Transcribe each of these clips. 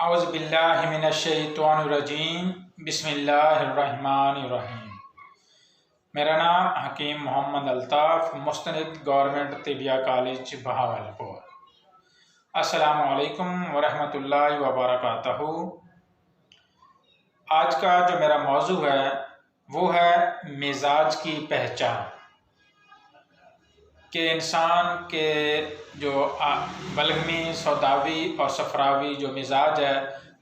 اعوذ باللہ من الشیطان الرجیم بسم اللہ الرحمن الرحیم۔ میرا نام حکیم محمد الطاف، مستند گورنمنٹ طبیہ کالج بہاولپور۔ السلام علیکم ورحمۃ اللہ وبرکاتہ۔ آج کا جو میرا موضوع ہے وہ ہے مزاج کی پہچان، کہ انسان کے جو بلغمی، سوداوی اور صفراوی جو مزاج ہے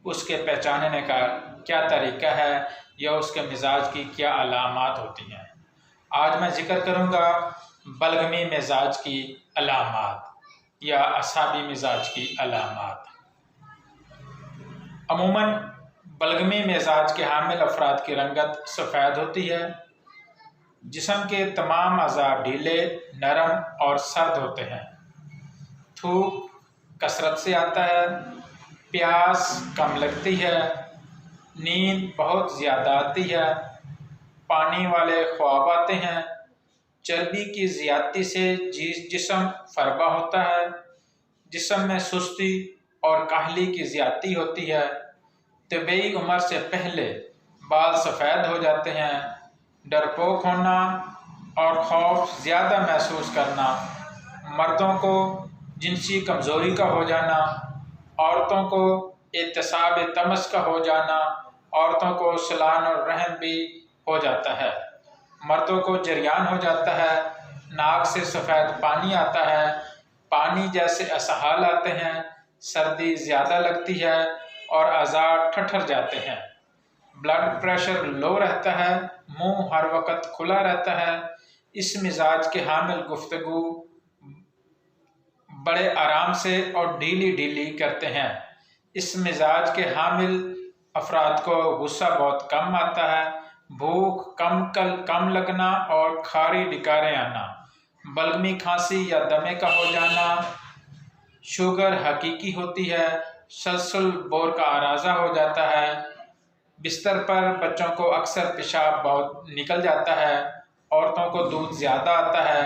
اس کے پہچاننے کا کیا طریقہ ہے یا اس کے مزاج کی کیا علامات ہوتی ہیں۔ آج میں ذکر کروں گا بلغمی مزاج کی علامات یا اعصابی مزاج کی علامات۔ عموماً بلغمی مزاج کے حامل افراد کی رنگت سفید ہوتی ہے، جسم کے تمام اعضاء ڈھیلے، نرم اور سرد ہوتے ہیں، تھوک کثرت سے آتا ہے، پیاس کم لگتی ہے، نیند بہت زیادہ آتی ہے، پانی والے خواب آتے ہیں، چربی کی زیادتی سے جسم فربا ہوتا ہے، جسم میں سستی اور کاہلی کی زیادتی ہوتی ہے، طبی عمر سے پہلے بال سفید ہو جاتے ہیں، ڈرپوک ہونا اور خوف زیادہ محسوس کرنا، مردوں کو جنسی کمزوری کا ہو جانا، عورتوں کو اعتصاب طمس کا ہو جانا، عورتوں کو سلان اور رحم بھی ہو جاتا ہے، مردوں کو جریان ہو جاتا ہے، ناک سے سفید پانی آتا ہے، پانی جیسے اسہال آتے ہیں، سردی زیادہ لگتی ہے اور اعضاء ٹھٹر جاتے ہیں، بلڈ پریشر لو رہتا ہے، منہ ہر وقت کھلا رہتا ہے۔ اس مزاج کے حامل گفتگو بڑے آرام سے اور ڈھیلی ڈھیلی کرتے ہیں۔ اس مزاج کے حامل افراد کو غصہ بہت کم آتا ہے، بھوک کم لگنا اور کھاری ڈکاریں آنا، بلغمی کھانسی یا دمے کا ہو جانا، شوگر حقیقی ہوتی ہے، سلسل بور کا آرازہ ہو جاتا ہے، بستر پر بچوں کو اکثر پیشاب بہت نکل جاتا ہے، عورتوں کو دودھ زیادہ آتا ہے،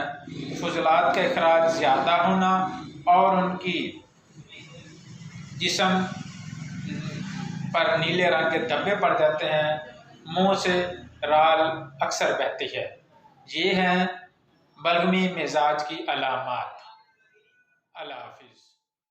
فضلات کا اخراج زیادہ ہونا اور ان کی جسم پر نیلے رنگ کے دھبے پڑ جاتے ہیں، منہ سے رال اکثر بہتی ہے۔ یہ ہیں بلغمی مزاج کی علامات۔ اللہ حافظ۔